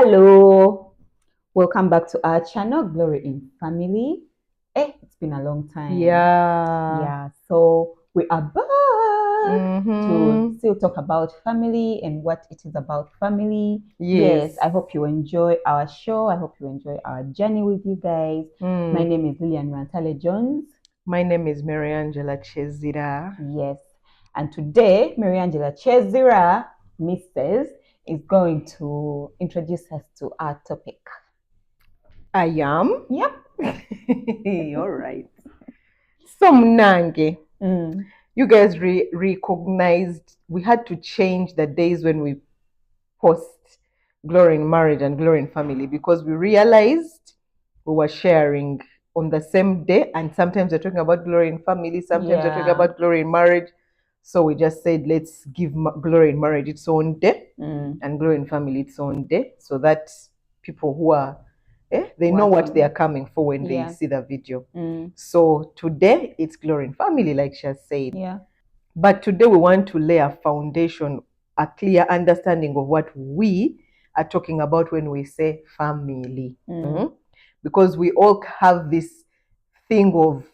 Hello, welcome back to our channel, Glory in Family. It's been a long time. So we are back to still talk about family and what it is about family. Yes. I hope you enjoy our show. I hope you enjoy our journey with you guys. My name is Lillian Rantale Jones. My name is Mary Angela Chezira. Yes, and today Mary Angela Chezira, Mrs., is going to introduce us to our topic. I am? Yep. All right. So Mnange, you guys recognized we had to change the days when we post Glory in Marriage and Glory in Family because we realized we were sharing on the same day, and sometimes we're talking about Glory in Family, sometimes we're talking about Glory in Marriage. So we just said, let's give Glory in Marriage its own day and Glory in Family its own day, so that people who are they know what they are coming for when they see the video. So today it's Glory in Family, like she has said. But today we want to lay a foundation, a clear understanding of what we are talking about when we say family. Because we all have this thing of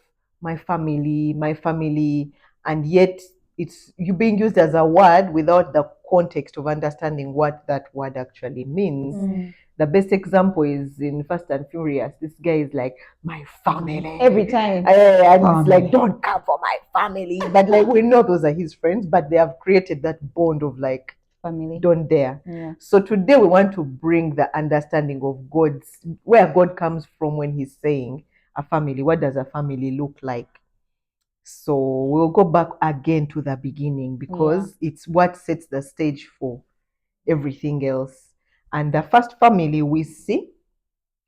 my family, and yet it's you being used as a word without the context of understanding what that word actually means. The best example is in Fast and Furious. This guy is like, my family. Every time. And it's like, don't come for my family. But like, we know those are his friends, but they have created that bond of like, family. Don't dare. So today we want to bring the understanding of where God comes from when he's saying a family. What does a family look like? So we'll go back again to the beginning because it's what sets the stage for everything else. And the first family we see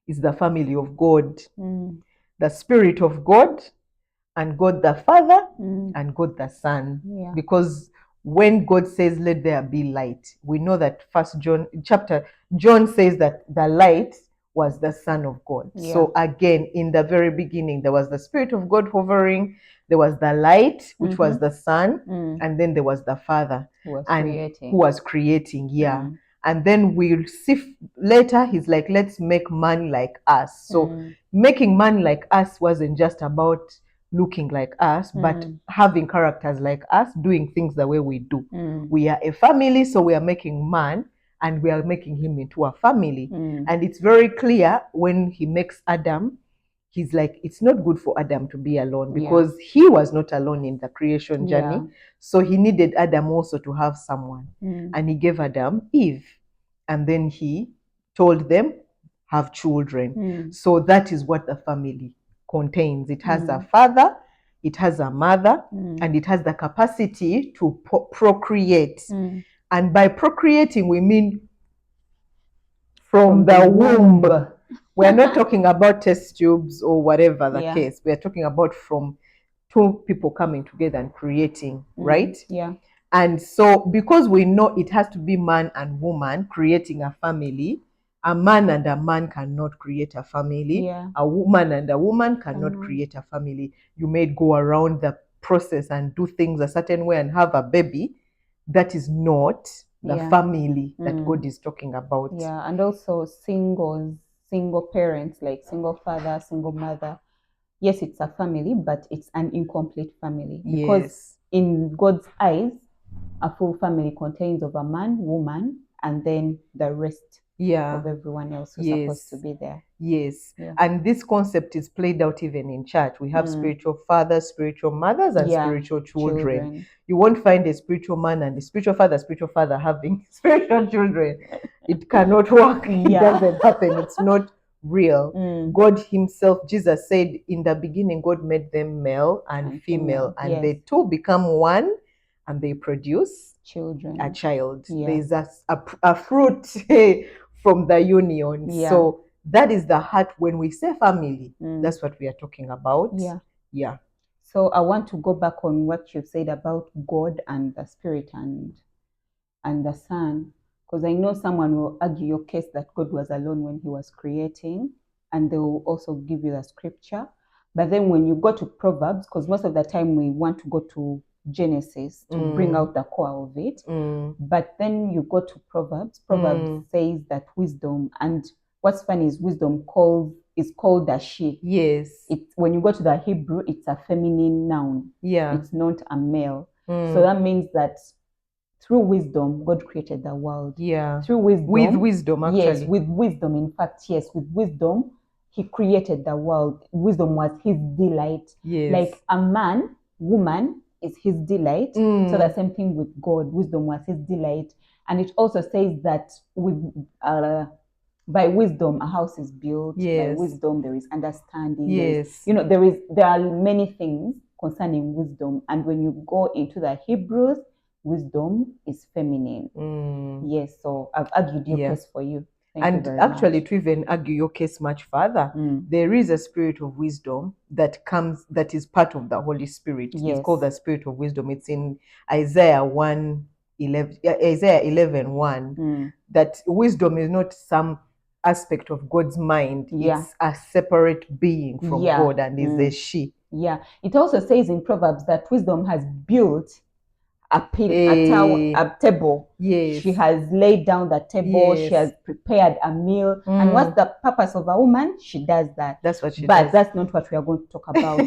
is the family of God, the Spirit of God, and God the Father, and God the Son. Because when God says, let there be light, we know that John says that the light was the Son of God. So again, in the very beginning, there was the Spirit of God hovering, there was the light, which was the Son, and then there was the Father who was creating. And then we'll see later, he's like, let's make man like us. So making man like us wasn't just about looking like us, but having characters like us, doing things the way we do. We are a family, so we are making man and we are making him into a family. And it's very clear when he makes Adam, he's like, it's not good for Adam to be alone because he was not alone in the creation journey. So he needed Adam also to have someone. And he gave Adam Eve. And then he told them, have children. So that is what the family contains. It has a father, it has a mother, and it has the capacity to procreate. And by procreating, we mean from the womb. We're not talking about test tubes or whatever the case. We're talking about from two people coming together and creating, right? And so because we know it has to be man and woman creating a family, a man and a man cannot create a family. A woman and a woman cannot create a family. You may go around the process and do things a certain way and have a baby. That is not the family that God is talking about. And also single parents, like single father, single mother. Yes, it's a family, but it's an incomplete family. Because in God's eyes, a full family contains of a man, woman, and then the rest of everyone else who's supposed to be there. And this concept is played out even in church. We have spiritual fathers, spiritual mothers, and spiritual children. You won't find a spiritual man and a spiritual father having spiritual children. It cannot work. It doesn't happen. It's not real. God himself, Jesus said, in the beginning, God made them male and female, and they two become one, and they produce a child. There's a fruit from the union. So that is the heart. When we say family, that's what we are talking about. So I want to go back on what you said about God and the Spirit and the Son, because I know someone will argue your case that God was alone when he was creating, and they will also give you the scripture. But then when you go to Proverbs, because most of the time we want to go to Genesis to bring out the core of it. But then you go to Proverbs. Proverbs says that wisdom, and what's funny is wisdom is called a she. Yes. When you go to the Hebrew, it's a feminine noun. Yeah. It's not a male. So that means that through wisdom, God created the world. Yeah. Through wisdom. With wisdom, actually. Yes, with wisdom. In fact, yes, with wisdom, he created the world. Wisdom was his delight. Yes. Like a man, woman is his delight. So the same thing with God. Wisdom was his delight. And it also says that by wisdom a house is built. Yes. By wisdom there is understanding. Yes. There are many things concerning wisdom. And when you go into the Hebrews, wisdom is feminine. Yes, so I've argued your case for you. Thank you very actually, much. to even argue your case much further, there is a spirit of wisdom that is part of the Holy Spirit. Yes. It's called the spirit of wisdom. It's in Isaiah 11:1, that wisdom is not some aspect of God's mind. Yeah. It's a separate being from God, and is a she. Yeah. It also says in Proverbs that wisdom has built a table. Yes. She has laid down the table. Yes. She has prepared a meal. And what's the purpose of a woman? She does that. That's what she does. But that's not what we are going to talk about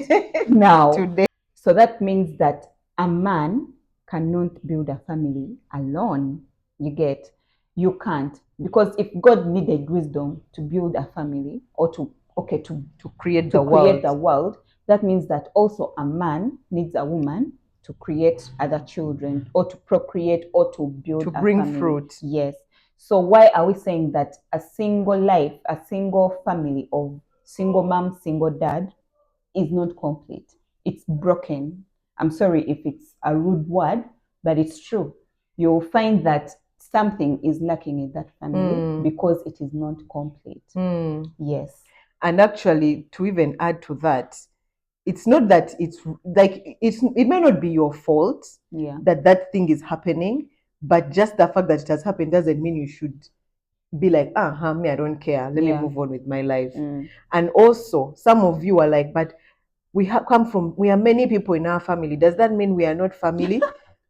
now. Today. So that means that a man cannot build a family alone. You can't. Because if God needed wisdom to build a family, or to create the world, that means that also a man needs a woman to create other children, or to procreate, or to build a family. To bring fruit. Yes. So why are we saying that a single life, a single family of single mom, single dad is not complete? It's broken. I'm sorry if it's a rude word, but it's true. You'll find that something is lacking in that family because it is not complete. Yes. And actually, to even add to that, it's not that it's like it may not be your fault that thing is happening, but just the fact that it has happened doesn't mean you should be like, me, I don't care. Let me move on with my life. And also, some of you are like, but we are many people in our family. Does that mean we are not family?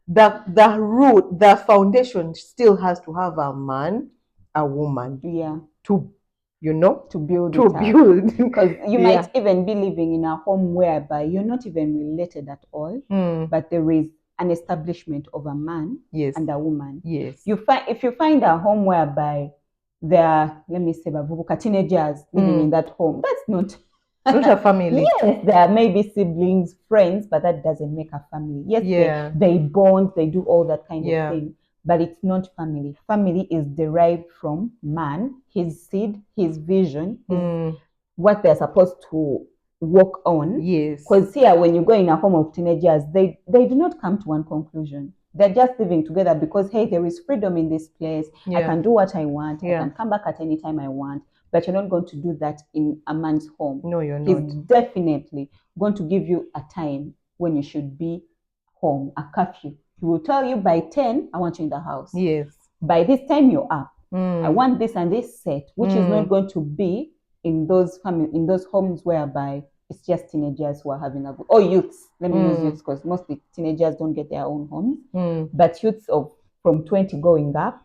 The root, the foundation still has to have a man, a woman. Yeah. To build. Because you might even be living in a home whereby you're not even related at all, but there is an establishment of a man and a woman. Yes. If you find a home whereby there are, let me say, teenagers living in that home, that's not a family. Yes, there are maybe siblings, friends, but that doesn't make a family. Yes, they bond, they do all that kind of thing, but it's not family. Family is derived from man, his seed, his vision, what they're supposed to work on. Yes. Because here, when you go in a home of teenagers, they do not come to one conclusion. They're just living together because, hey, there is freedom in this place. I can do what I want. I can come back at any time I want. But you're not going to do that in a man's home. No, you're not. He's definitely going to give you a time when you should be home, a curfew. He will tell you by 10, I want you in the house. Yes. By this time, you're up. I want this and this set, which is not going to be in those homes whereby it's just teenagers who are having a good, or youths. Let me use youths because mostly teenagers don't get their own homes. But youths from 20 going up,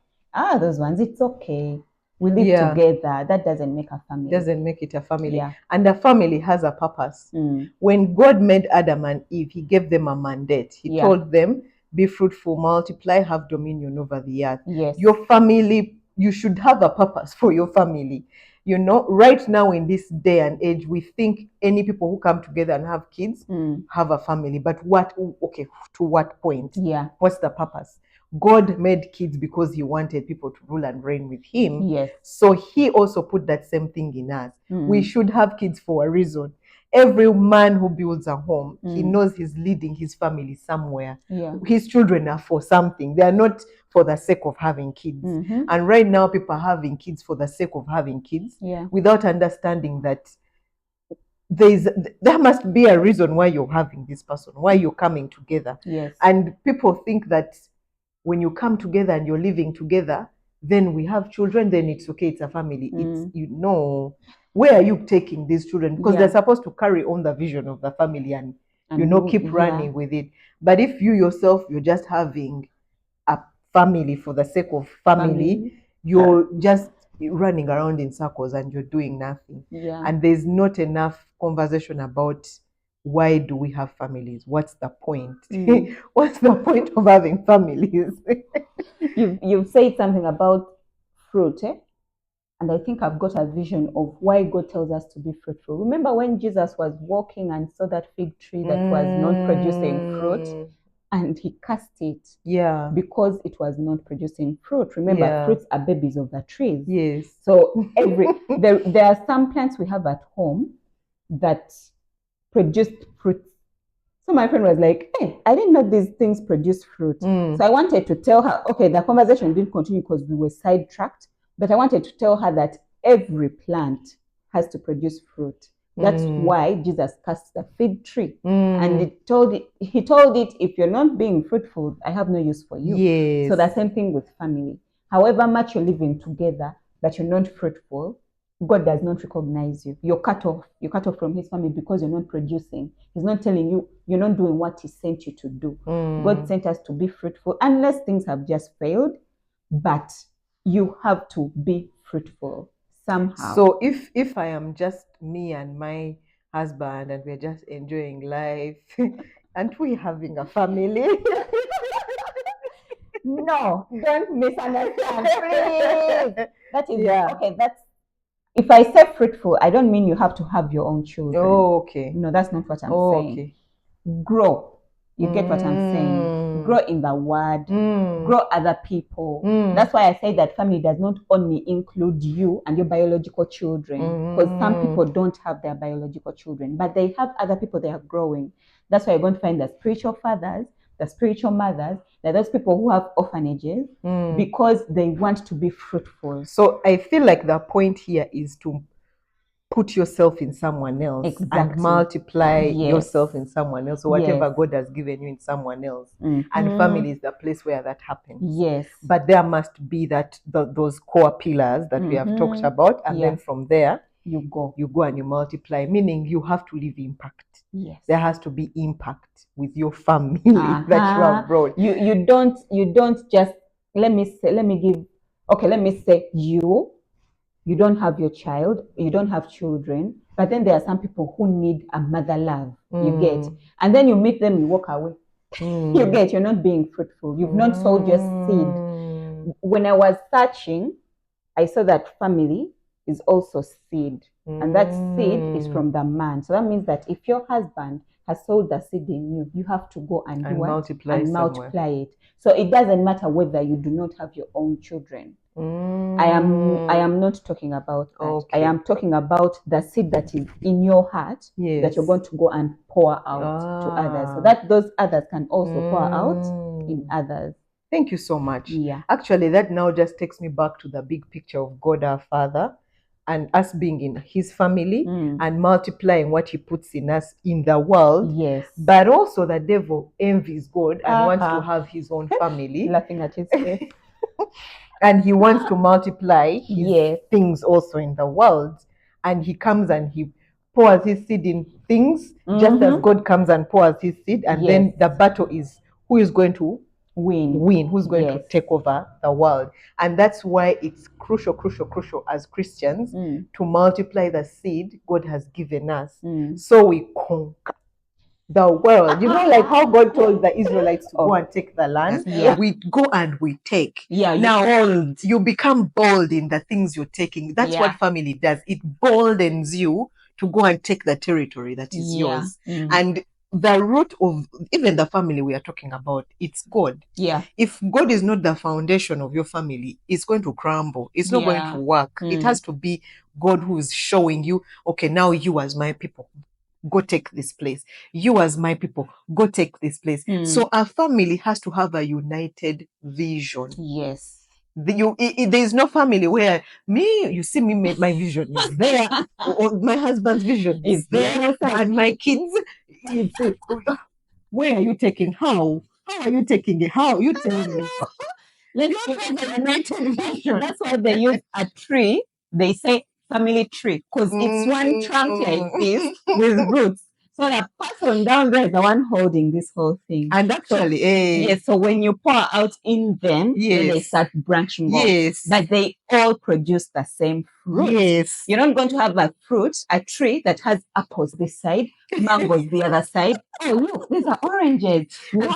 those ones, it's okay. We live together. That doesn't make a family. Doesn't make it a family. Yeah. And a family has a purpose. When God made Adam and Eve, he gave them a mandate. He told them, be fruitful, multiply, have dominion over the earth. Yes. Your family, you should have a purpose for your family. Right now in this day and age, we think any people who come together and have kids have a family. But to what point? Yeah. What's the purpose? God made kids because he wanted people to rule and reign with him. Yes. So he also put that same thing in us. We should have kids for a reason. Every man who builds a home, he knows he's leading his family somewhere. Yeah. His children are for something. They are not for the sake of having kids. And right now, people are having kids for the sake of having kids without understanding that there must be a reason why you're having this person, why you're coming together. Yes. And people think that when you come together and you're living together, then we have children, then it's okay, it's a family. It's where are you taking these children? Because they're supposed to carry on the vision of the family and And keep running with it. But if you yourself, you're just having a family for the sake of family, you're just running around in circles and you're doing nothing. Yeah. And there's not enough conversation about why do we have families? What's the point? What's the point of having families? You've said something about fruit, eh? And I think I've got a vision of why God tells us to be fruitful. Remember when Jesus was walking and saw that fig tree that was not producing fruit, and he cursed it? Yeah. Because it was not producing fruit. Remember, fruits are babies of the trees. Yes. So there are some plants we have at home that produced fruit. So my friend was like, hey, I didn't know these things produce fruit. So I wanted to tell her, okay, the conversation didn't continue because we were sidetracked, but I wanted to tell her that every plant has to produce fruit. That's why Jesus cursed the fig tree. And he told it, if you're not being fruitful, I have no use for you. Yes. So the same thing with family. However much you're living together, but you're not fruitful, God does not recognize you. You're cut off. You're cut off from his family because you're not producing. He's not telling you, you're not doing what he sent you to do. God sent us to be fruitful, unless things have just failed, but you have to be fruitful somehow. So if I am just me and my husband and we're just enjoying life, aren't we having a family? No, don't misunderstand, please. That is okay. That's, if I say fruitful, I don't mean you have to have your own children. Oh, okay. No, that's not what I'm saying. Okay. Grow. You get what I'm saying? Grow in the word. Grow other people. That's why I say that family does not only include you and your biological children, because some people don't have their biological children, but they have other people they are growing. That's why you're going to find the spiritual fathers, the spiritual mothers, that those people who have orphanages because they want to be fruitful. So I feel like the point here is to put yourself in someone else and multiply yourself in someone else. So whatever God has given you in someone else. And family is the place where that happens. Yes. But there must be those core pillars that we have talked about. And then from there, you go and you multiply, meaning you have to leave impact. Yes. There has to be impact with your family that you have brought. You don't just, let me say you don't have your child, you don't have children, but then there are some people who need a mother love. You get, and then you meet them, you walk away. You get, you're not being fruitful. You've not sowed your seed. When I was searching, I saw that family is also seed, and that seed is from the man. So that means that if your husband has sowed the seed in you, you have to go and multiply it. So it doesn't matter whether you do not have your own children. I am not talking about that. Okay. I am talking about the seed that is in your heart that you're going to go and pour out to others, so that those others can also pour out in others. Thank you so much. Yeah. Actually, that now just takes me back to the big picture of God our Father and us being in his family and multiplying what he puts in us in the world. Yes. But also the devil envies God and wants to have his own family. Laughing at his face. And he wants to multiply his things also in the world. And he comes and he pours his seed in things, just as God comes and pours his seed. And then the battle is who is going to win, who's going to take over the world. And that's why it's crucial as Christians to multiply the seed God has given us so we conquer the world. You know, like how God told the Israelites to go and take the land. We go and we take. Now you become bold in the things you're taking. That's what family does. It boldens you to go and take the territory that is yours. And the root of even the family we are talking about, it's God. If God is not the foundation of your family, it's going to crumble. It's not going to work. It has to be God who is showing you, okay, now you as my people, go take this place. You as my people, go take this place. So a family has to have a united vision. Yes. There is no family where you see me, my vision is there, or my husband's vision is there, and my kids, where are you taking? How are you taking it? How you telling me? That's why they use a tree. They say family tree because it's one trunk like this with roots. So the person down there is the one holding this whole thing. And actually, yes, so when you pour out in them, then they start branching off. But they all produce the same fruit. Yes. You're not going to have a tree that has apples this side, mangoes the other side. Oh, look, these are oranges. Wow.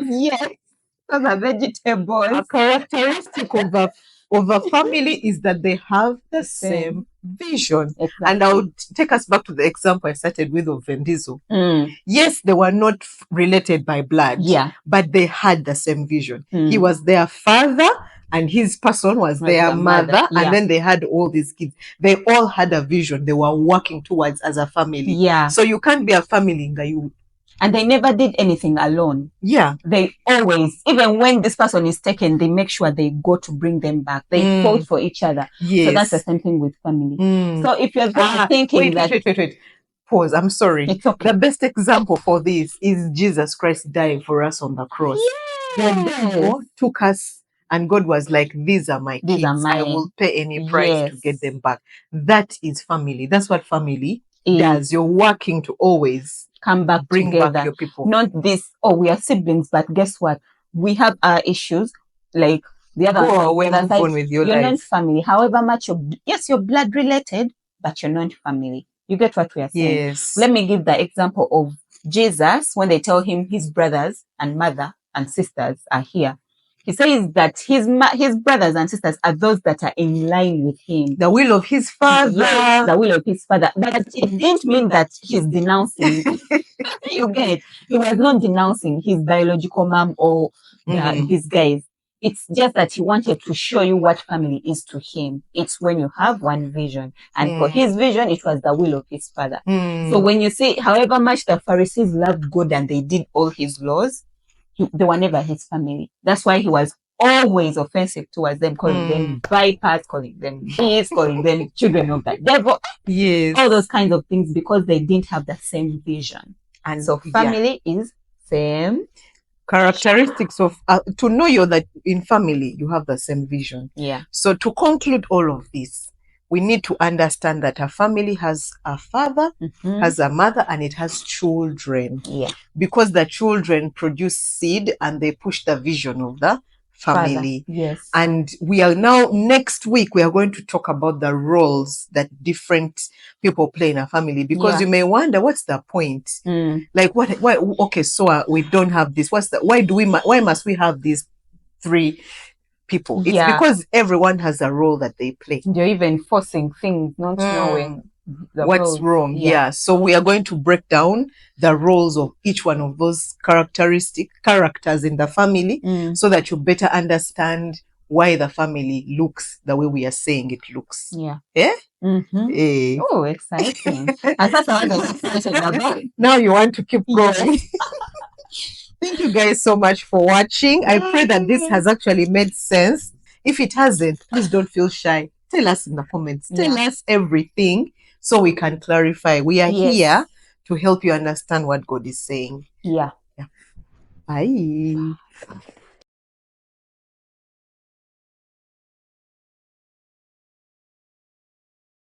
Yes. Those are vegetables. A characteristic of a family is that they have the same vision. Exactly. And I would take us back to the example I started with of Vin Diesel. Yes, they were not related by blood, but they had the same vision. He was their father, and his person was their mother, and then they had all these kids. They all had a vision they were working towards as a family. So you can't be a family and they never did anything alone. They always, even when this person is taken, they make sure they go to bring them back. They fought for each other. So that's the same thing with family. So if you're thinking wait. Pause. I'm sorry. It's okay. The best example for this is Jesus Christ dying for us on the cross. When God took us and God was like, these are my kids. I will pay any price to get them back. That is family. That's what family does. You're working to always come back, bring together. Back your people. Not this, oh, we are siblings, but guess what? We have our issues. Like the other one with your you're life. not family. However much you're blood related, but you're not family. You get what we are saying? Yes. Let me give the example of Jesus when they tell him his brothers and mother and sisters are here. He says that his brothers and sisters are those that are in line with him. The will of his father. Yes, the will of his father. But it didn't mean that he's denouncing. You get? He was not denouncing his biological mom or these guys. It's just that he wanted to show you what family is to him. It's when you have one vision. And for his vision, it was the will of his father. So when you see, however much the Pharisees loved God and they did all his laws, they were never his family. That's why he was always offensive towards them, calling them vipers, calling them beasts, calling them children of the devil. Yes. All those kinds of things because they didn't have the same vision. And so family is same characteristics of to know you that in family you have the same vision. So to conclude all of this, we need to understand that a family has a father, has a mother, and it has children. Because the children produce seed and they push the vision of the family. And we are now, next week, we are going to talk about the roles that different people play in a family. Because you may wonder, what's the point? Like, why, okay, so we don't have this. Why must we have these three people? It's because everyone has a role that they play. They're even forcing things, not knowing what's wrong. So we are going to break down the roles of each one of those characters in the family so that you better understand why the family looks the way we are saying it looks. Oh, exciting. Now you want to keep going. Thank you guys so much for watching. I pray that this has actually made sense. If it hasn't, please don't feel shy. Tell us in the comments. Tell us everything so we can clarify. We are here to help you understand what God is saying. Bye.